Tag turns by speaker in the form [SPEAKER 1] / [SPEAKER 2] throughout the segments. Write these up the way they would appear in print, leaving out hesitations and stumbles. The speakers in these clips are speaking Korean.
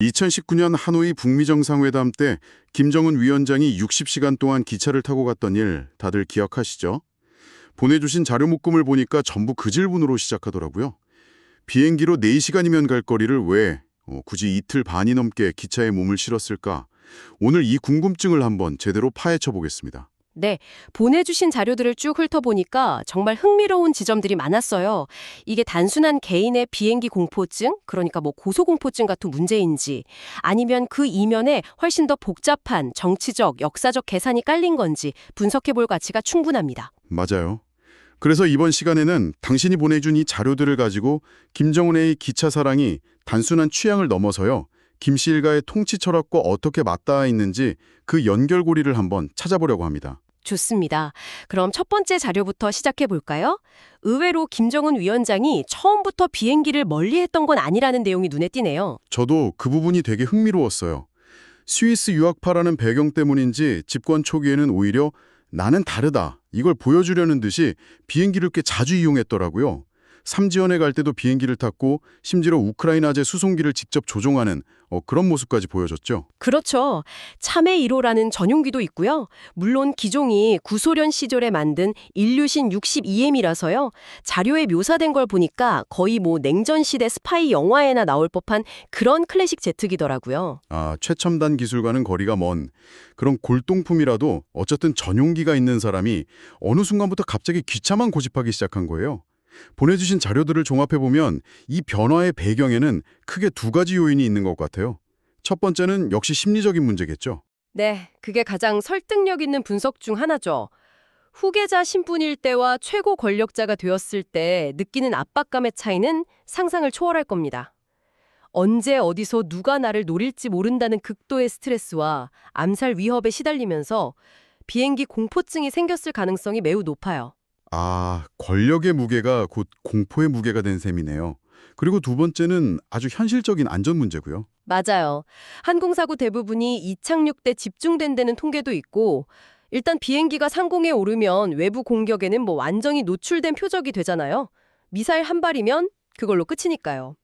[SPEAKER 1] 2019년 하노이 북미 정상회담 때 김정은 위원장이 60시간 동안 기차를 타고 갔던 일 다들 기억하시죠? 보내주신 자료 묶음을 보니까 전부 그 질문으로 시작하더라고요. 비행기로 4시간이면 갈 거리를 왜 굳이 이틀 반이 넘게 기차에 몸을 실었을까? 오늘 이 궁금증을 한번 제대로 파헤쳐 보겠습니다.
[SPEAKER 2] 네, 보내주신 자료들을 쭉 훑어보니까 정말 흥미로운 지점들이 많았어요. 이게 단순한 개인의 비행기 공포증, 그러니까 뭐 고소공포증 같은 문제인지, 아니면 그 이면에 훨씬 더 복잡한 정치적, 역사적 계산이 깔린 건지 분석해볼 가치가 충분합니다.
[SPEAKER 1] 맞아요. 그래서 이번 시간에는 당신이 보내준 이 자료들을 가지고 김정은의 기차 사랑이 단순한 취향을 넘어서요. 김 씨 일가의 통치 철학과 어떻게 맞닿아 있는지 그 연결고리를 한번 찾아보려고 합니다.
[SPEAKER 2] 좋습니다. 그럼 첫 번째 자료부터 시작해 볼까요? 의외로 김정은 위원장이 처음부터 비행기를 멀리했던 건 아니라는 내용이 눈에 띄네요.
[SPEAKER 1] 저도 그 부분이 되게 흥미로웠어요. 스위스 유학파라는 배경 때문인지 집권 초기에는 오히려 나는 다르다, 이걸 보여주려는 듯이 비행기를 꽤 자주 이용했더라고요. 삼지연에 갈 때도 비행기를 탔고 심지어 우크라이나제 수송기를 직접 조종하는 그런 모습까지 보여줬죠.
[SPEAKER 2] 그렇죠. 참의 1호라는 전용기도 있고요. 물론 기종이 구소련 시절에 만든 일류신 62M이라서요. 자료에 묘사된 걸 보니까 거의 뭐 냉전 시대 스파이 영화에나 나올 법한 그런 클래식 제트기더라고요.
[SPEAKER 1] 최첨단 기술과는 거리가 먼 그런 골동품이라도 어쨌든 전용기가 있는 사람이 어느 순간부터 갑자기 기차만 고집하기 시작한 거예요. 보내주신 자료들을 종합해보면 이 변화의 배경에는 크게 두 가지 요인이 있는 것 같아요. 첫 번째는 역시 심리적인 문제겠죠.
[SPEAKER 2] 네, 그게 가장 설득력 있는 분석 중 하나죠. 후계자 신분일 때와 최고 권력자가 되었을 때 느끼는 압박감의 차이는 상상을 초월할 겁니다. 언제 어디서 누가 나를 노릴지 모른다는 극도의 스트레스와 암살 위협에 시달리면서 비행기 공포증이 생겼을 가능성이 매우 높아요.
[SPEAKER 1] 권력의 무게가 곧 공포의 무게가 된 셈이네요. 그리고 두 번째는 아주 현실적인 안전 문제고요.
[SPEAKER 2] 맞아요. 항공사고 대부분이 이착륙 때 집중된다는 통계도 있고, 일단 비행기가 상공에 오르면 외부 공격에는 뭐 완전히 노출된 표적이 되잖아요. 미사일 한 발이면 그걸로 끝이니까요.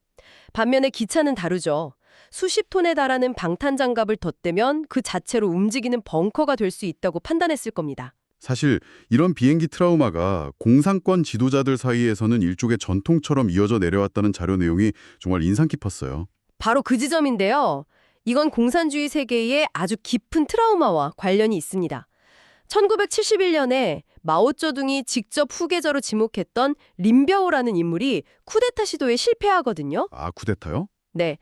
[SPEAKER 2] 반면에 기차는 다르죠. 수십 톤에 달하는 방탄장갑을 덧대면 그 자체로 움직이는 벙커가 될 수 있다고 판단했을 겁니다.
[SPEAKER 1] 사실 이런 비행기 트라우마가 공산권 지도자들 사이에서는 일종의 전통처럼 이어져 내려왔다는 자료 내용이 정말 인상 깊었어요.
[SPEAKER 2] 바로 그 지점인데요. 이건 공산주의 세계의 아주 깊은 트라우마와 관련이 있습니다. 1971년에 마오쩌둥이 직접 후계자로 지목했던 린벼오라는 인물이 쿠데타 시도에 실패하거든요.
[SPEAKER 1] 쿠데타요?
[SPEAKER 2] 네.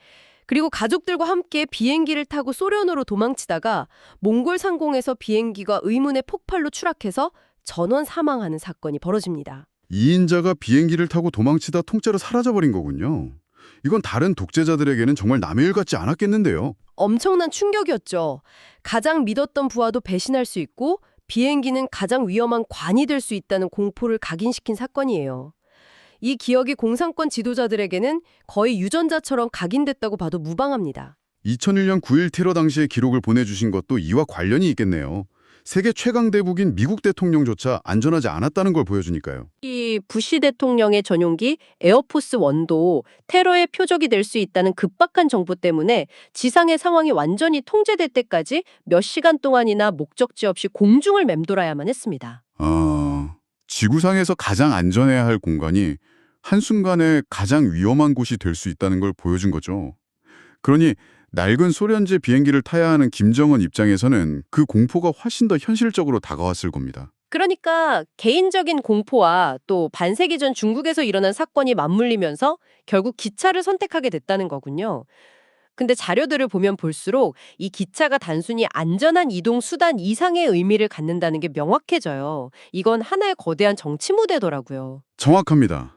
[SPEAKER 2] 그리고 가족들과 함께 비행기를 타고 소련으로 도망치다가 몽골 상공에서 비행기가 의문의 폭발로 추락해서 전원 사망하는 사건이 벌어집니다.
[SPEAKER 1] 2인자가 비행기를 타고 도망치다 통째로 사라져버린 거군요. 이건 다른 독재자들에게는 정말 남의 일 같지 않았겠는데요.
[SPEAKER 2] 엄청난 충격이었죠. 가장 믿었던 부하도 배신할 수 있고 비행기는 가장 위험한 관이 될 수 있다는 공포를 각인시킨 사건이에요. 이 기억이 공산권 지도자들에게는 거의 유전자처럼 각인됐다고 봐도 무방합니다.
[SPEAKER 1] 2001년 9.1 테러 당시의 기록을 보내주신 것도 이와 관련이 있겠네요. 세계 최강 대국인 미국 대통령조차 안전하지 않았다는 걸 보여주니까요.
[SPEAKER 2] 이 부시 대통령의 전용기 에어포스 원도 테러의 표적이 될 수 있다는 급박한 정보 때문에 지상의 상황이 완전히 통제될 때까지 몇 시간 동안이나 목적지 없이 공중을 맴돌아야만 했습니다.
[SPEAKER 1] 지구상에서 가장 안전해야 할 공간이 한순간에 가장 위험한 곳이 될 수 있다는 걸 보여준 거죠. 그러니 낡은 소련제 비행기를 타야 하는 김정은 입장에서는 그 공포가 훨씬 더 현실적으로 다가왔을 겁니다.
[SPEAKER 2] 그러니까 개인적인 공포와 또 반세기 전 중국에서 일어난 사건이 맞물리면서 결국 기차를 선택하게 됐다는 거군요. 근데 자료들을 보면 볼수록 이 기차가 단순히 안전한 이동 수단 이상의 의미를 갖는다는 게 명확해져요. 이건 하나의 거대한 정치 무대더라고요.
[SPEAKER 1] 정확합니다.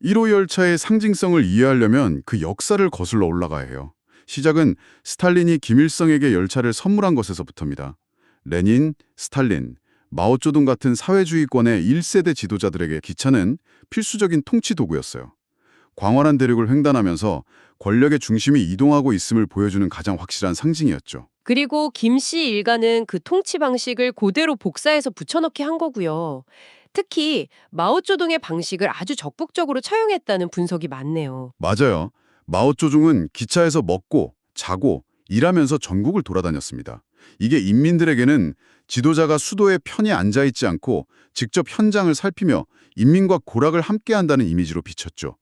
[SPEAKER 1] 1호 열차의 상징성을 이해하려면 그 역사를 거슬러 올라가야 해요. 시작은 스탈린이 김일성에게 열차를 선물한 것에서부터입니다. 레닌, 스탈린, 마오쩌둥 같은 사회주의권의 1세대 지도자들에게 기차는 필수적인 통치 도구였어요. 광활한 대륙을 횡단하면서 권력의 중심이 이동하고 있음을 보여주는 가장 확실한 상징이었죠.
[SPEAKER 2] 그리고 김 씨 일가는 그 통치 방식을 그대로 복사해서 붙여넣기 한 거고요. 특히 마오쩌둥의 방식을 아주 적극적으로 차용했다는 분석이 많네요.
[SPEAKER 1] 맞아요. 마오쩌둥은 기차에서 먹고 자고 일하면서 전국을 돌아다녔습니다. 이게 인민들에게는 지도자가 수도에 편히 앉아있지 않고 직접 현장을 살피며 인민과 고락을 함께한다는 이미지로 비쳤죠.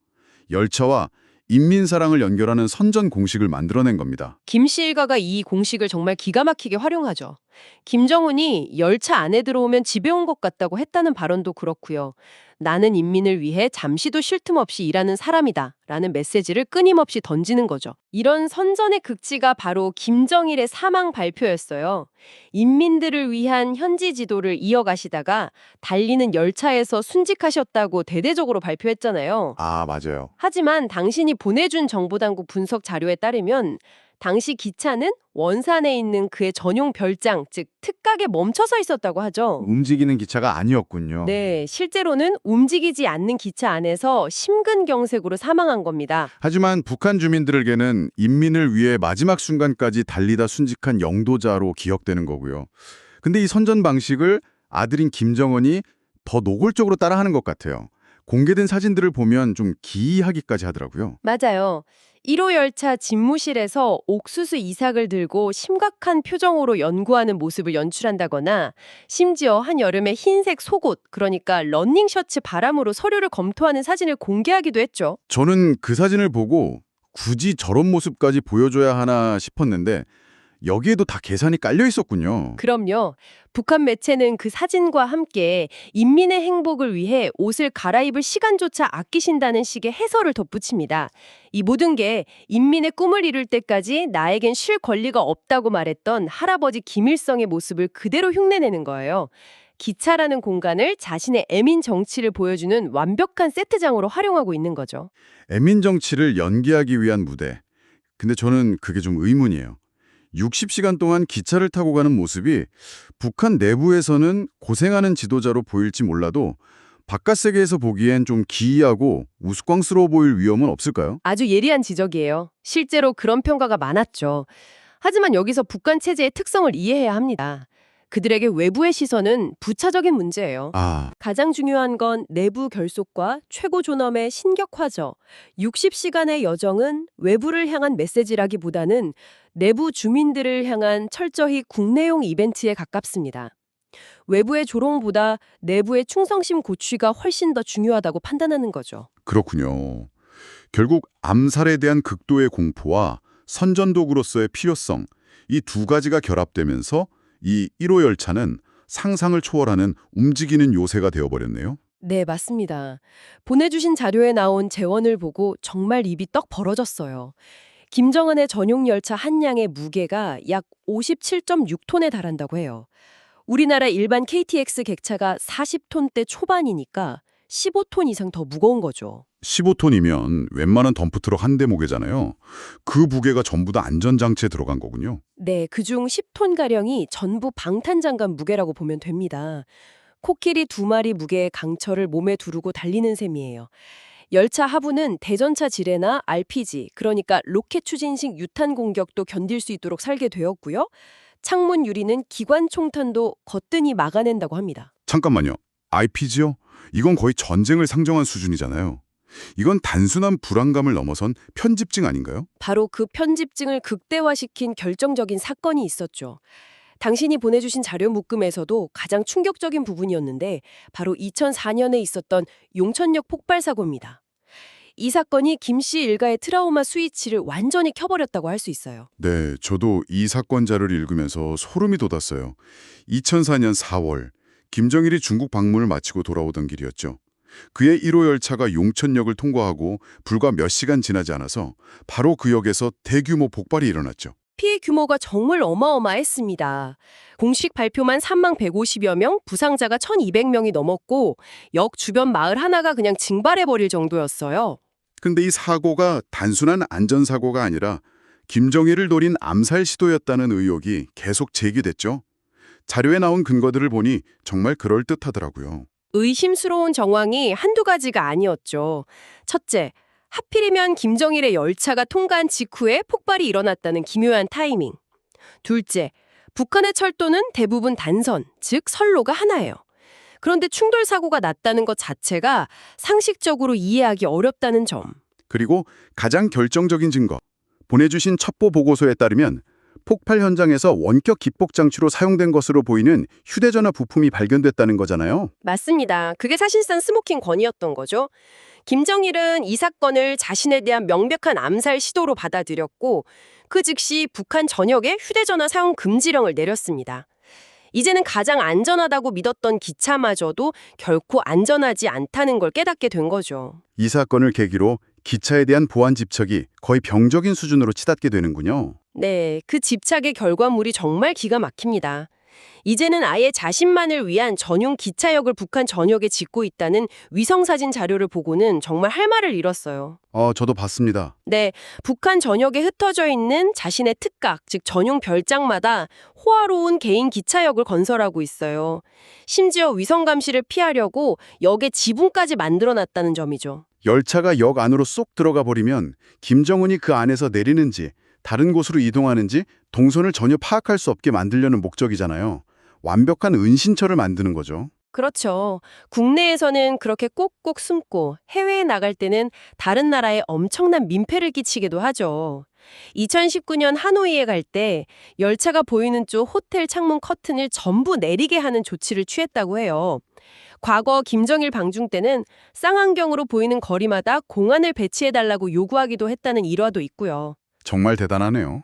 [SPEAKER 1] 열차와 인민사랑을 연결하는 선전 공식을 만들어낸 겁니다.
[SPEAKER 2] 김씨 일가가 이 공식을 정말 기가 막히게 활용하죠. 김정은이 열차 안에 들어오면 집에 온 것 같다고 했다는 발언도 그렇고요. 나는 인민을 위해 잠시도 쉴 틈 없이 일하는 사람이다 라는 메시지를 끊임없이 던지는 거죠. 이런 선전의 극치가 바로 김정일의 사망 발표였어요. 인민들을 위한 현지 지도를 이어가시다가 달리는 열차에서 순직하셨다고 대대적으로 발표했잖아요.
[SPEAKER 1] 아, 맞아요.
[SPEAKER 2] 하지만 당신이 보내준 정보당국 분석 자료에 따르면 당시 기차는 원산에 있는 그의 전용 별장, 즉 특각에 멈춰서 있었다고 하죠.
[SPEAKER 1] 움직이는 기차가 아니었군요.
[SPEAKER 2] 네, 실제로는 움직이지 않는 기차 안에서 심근경색으로 사망한 겁니다.
[SPEAKER 1] 하지만 북한 주민들에게는 인민을 위해 마지막 순간까지 달리다 순직한 영도자로 기억되는 거고요. 근데 이 선전 방식을 아들인 김정은이 더 노골적으로 따라하는 것 같아요. 공개된 사진들을 보면 좀 기이하기까지 하더라고요.
[SPEAKER 2] 맞아요. 1호 열차 집무실에서 옥수수 이삭을 들고 심각한 표정으로 연구하는 모습을 연출한다거나 심지어 한여름에 흰색 속옷, 그러니까 러닝 셔츠 바람으로 서류를 검토하는 사진을 공개하기도 했죠.
[SPEAKER 1] 저는 그 사진을 보고 굳이 저런 모습까지 보여줘야 하나 싶었는데 여기에도 다 계산이 깔려 있었군요.
[SPEAKER 2] 그럼요. 북한 매체는 그 사진과 함께 인민의 행복을 위해 옷을 갈아입을 시간조차 아끼신다는 식의 해설을 덧붙입니다. 이 모든 게 인민의 꿈을 이룰 때까지 나에겐 쉴 권리가 없다고 말했던 할아버지 김일성의 모습을 그대로 흉내내는 거예요. 기차라는 공간을 자신의 애민 정치를 보여주는 완벽한 세트장으로 활용하고 있는 거죠.
[SPEAKER 1] 애민 정치를 연기하기 위한 무대. 근데 저는 그게 좀 의문이에요. 60시간 동안 기차를 타고 가는 모습이 북한 내부에서는 고생하는 지도자로 보일지 몰라도 바깥 세계에서 보기엔 좀 기이하고 우스꽝스러워 보일 위험은 없을까요?
[SPEAKER 2] 아주 예리한 지적이에요. 실제로 그런 평가가 많았죠. 하지만 여기서 북한 체제의 특성을 이해해야 합니다. 그들에게 외부의 시선은 부차적인 문제예요.
[SPEAKER 1] 아,
[SPEAKER 2] 가장 중요한 건 내부 결속과 최고 존엄의 신격화죠. 60시간의 여정은 외부를 향한 메시지라기보다는 내부 주민들을 향한 철저히 국내용 이벤트에 가깝습니다. 외부의 조롱보다 내부의 충성심 고취가 훨씬 더 중요하다고 판단하는 거죠.
[SPEAKER 1] 그렇군요. 결국 암살에 대한 극도의 공포와 선전도구로서의 필요성, 이 두 가지가 결합되면서 이 1호 열차는 상상을 초월하는 움직이는 요새가 되어버렸네요.
[SPEAKER 2] 네, 맞습니다. 보내주신 자료에 나온 재원을 보고 정말 입이 떡 벌어졌어요. 김정은의 전용 열차 한 량의 무게가 약 57.6톤에 달한다고 해요. 우리나라 일반 KTX 객차가 40톤대 초반이니까 15톤 이상 더 무거운 거죠.
[SPEAKER 1] 15톤이면 웬만한 덤프트럭 한 대 무게잖아요. 그 무게가 전부 다 안전장치에 들어간 거군요.
[SPEAKER 2] 네, 그중 10톤가량이 전부 방탄장갑 무게라고 보면 됩니다. 코끼리 2마리 무게의 강철을 몸에 두르고 달리는 셈이에요. 열차 하부는 대전차 지뢰나 RPG, 그러니까 로켓 추진식 유탄 공격도 견딜 수 있도록 설계되었고요. 창문 유리는 기관 총탄도 거뜬히 막아낸다고 합니다.
[SPEAKER 1] 잠깐만요. IPG요? 이건 거의 전쟁을 상정한 수준이잖아요. 이건 단순한 불안감을 넘어선 편집증 아닌가요?
[SPEAKER 2] 바로 그 편집증을 극대화시킨 결정적인 사건이 있었죠. 당신이 보내주신 자료 묶음에서도 가장 충격적인 부분이었는데 바로 2004년에 있었던 용천역 폭발 사고입니다. 이 사건이 김씨 일가의 트라우마 스위치를 완전히 켜버렸다고 할 수 있어요.
[SPEAKER 1] 네, 저도 이 사건 자료를 읽으면서 소름이 돋았어요. 2004년 4월, 김정일이 중국 방문을 마치고 돌아오던 길이었죠. 그의 1호 열차가 용천역을 통과하고 불과 몇 시간 지나지 않아서 바로 그 역에서 대규모 폭발이 일어났죠.
[SPEAKER 2] 피해 규모가 정말 어마어마했습니다. 공식 발표만 3150여 명, 부상자가 1200명이 넘었고 역 주변 마을 하나가 그냥 증발해버릴 정도였어요.
[SPEAKER 1] 근데 이 사고가 단순한 안전사고가 아니라 김정일을 노린 암살 시도였다는 의혹이 계속 제기됐죠. 자료에 나온 근거들을 보니 정말 그럴듯하더라고요.
[SPEAKER 2] 의심스러운 정황이 한두 가지가 아니었죠. 첫째, 하필이면 김정일의 열차가 통과한 직후에 폭발이 일어났다는 기묘한 타이밍. 둘째, 북한의 철도는 대부분 단선, 즉 선로가 하나예요. 그런데 충돌 사고가 났다는 것 자체가 상식적으로 이해하기 어렵다는 점.
[SPEAKER 1] 그리고 가장 결정적인 증거, 보내주신 첩보 보고서에 따르면 폭발 현장에서 원격 기폭 장치로 사용된 것으로 보이는 휴대전화 부품이 발견됐다는 거잖아요.
[SPEAKER 2] 맞습니다. 그게 사실상 스모킹 건이었던 거죠. 김정일은 이 사건을 자신에 대한 명백한 암살 시도로 받아들였고 그 즉시 북한 전역에 휴대전화 사용 금지령을 내렸습니다. 이제는 가장 안전하다고 믿었던 기차마저도 결코 안전하지 않다는 걸 깨닫게 된 거죠.
[SPEAKER 1] 이 사건을 계기로 기차에 대한 보안 집착이 거의 병적인 수준으로 치닫게 되는군요.
[SPEAKER 2] 네, 그 집착의 결과물이 정말 기가 막힙니다. 이제는 아예 자신만을 위한 전용 기차역을 북한 전역에 짓고 있다는 위성사진 자료를 보고는 정말 할 말을 잃었어요.
[SPEAKER 1] 저도 봤습니다.
[SPEAKER 2] 네, 북한 전역에 흩어져 있는 자신의 특각, 즉 전용 별장마다 호화로운 개인 기차역을 건설하고 있어요. 심지어 위성 감시를 피하려고 역의 지붕까지 만들어놨다는 점이죠.
[SPEAKER 1] 열차가 역 안으로 쏙 들어가 버리면 김정은이 그 안에서 내리는지 다른 곳으로 이동하는지 동선을 전혀 파악할 수 없게 만들려는 목적이잖아요. 완벽한 은신처를 만드는 거죠.
[SPEAKER 2] 그렇죠. 국내에서는 그렇게 꼭꼭 숨고 해외에 나갈 때는 다른 나라에 엄청난 민폐를 끼치기도 하죠. 2019년 하노이에 갈 때 열차가 보이는 쪽 호텔 창문 커튼을 전부 내리게 하는 조치를 취했다고 해요. 과거 김정일 방중 때는 쌍안경으로 보이는 거리마다 공안을 배치해달라고 요구하기도 했다는 일화도 있고요.
[SPEAKER 1] 정말 대단하네요.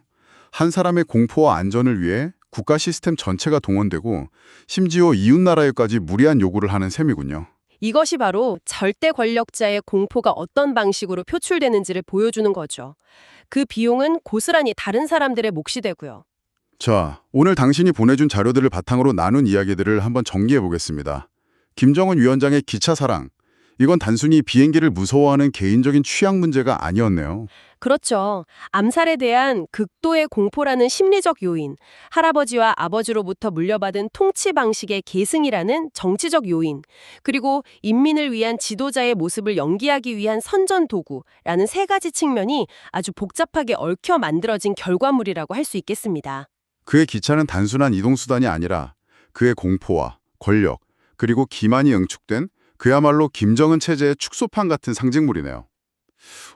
[SPEAKER 1] 한 사람의 공포와 안전을 위해 국가 시스템 전체가 동원되고 심지어 이웃나라에까지 무리한 요구를 하는 셈이군요.
[SPEAKER 2] 이것이 바로 절대 권력자의 공포가 어떤 방식으로 표출되는지를 보여주는 거죠. 그 비용은 고스란히 다른 사람들의 몫이 되고요.
[SPEAKER 1] 자, 오늘 당신이 보내준 자료들을 바탕으로 나눈 이야기들을 한번 정리해 보겠습니다. 김정은 위원장의 기차 사랑. 이건 단순히 비행기를 무서워하는 개인적인 취향 문제가 아니었네요.
[SPEAKER 2] 그렇죠. 암살에 대한 극도의 공포라는 심리적 요인, 할아버지와 아버지로부터 물려받은 통치 방식의 계승이라는 정치적 요인, 그리고 인민을 위한 지도자의 모습을 연기하기 위한 선전 도구라는 세 가지 측면이 아주 복잡하게 얽혀 만들어진 결과물이라고 할 수 있겠습니다.
[SPEAKER 1] 그의 기차는 단순한 이동수단이 아니라 그의 공포와 권력, 그리고 기만이 응축된 그야말로 김정은 체제의 축소판 같은 상징물이네요.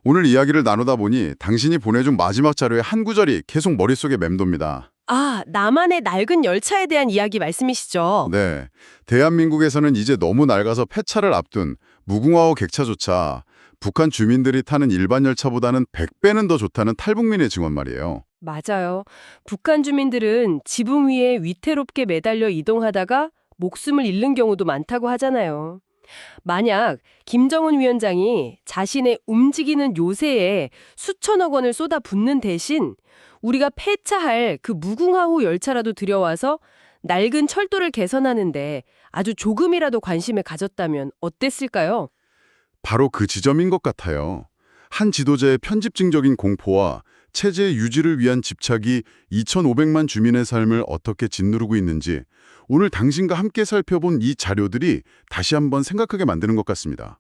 [SPEAKER 1] 오늘 이야기를 나누다 보니 당신이 보내준 마지막 자료의 한 구절이 계속 머릿속에 맴돕니다.
[SPEAKER 2] 아, 나만의 낡은 열차에 대한 이야기 말씀이시죠?
[SPEAKER 1] 네, 대한민국에서는 이제 너무 낡아서 폐차를 앞둔 무궁화호 객차조차 북한 주민들이 타는 일반 열차보다는 100배는 더 좋다는 탈북민의 증언 말이에요.
[SPEAKER 2] 맞아요. 북한 주민들은 지붕 위에 위태롭게 매달려 이동하다가 목숨을 잃는 경우도 많다고 하잖아요. 만약 김정은 위원장이 자신의 움직이는 요새에 수천억 원을 쏟아붓는 대신 우리가 폐차할 그 무궁화호 열차라도 들여와서 낡은 철도를 개선하는데 아주 조금이라도 관심을 가졌다면 어땠을까요?
[SPEAKER 1] 바로 그 지점인 것 같아요. 한 지도자의 편집증적인 공포와 체제 유지를 위한 집착이 2,500만 주민의 삶을 어떻게 짓누르고 있는지 오늘 당신과 함께 살펴본 이 자료들이 다시 한번 생각하게 만드는 것 같습니다.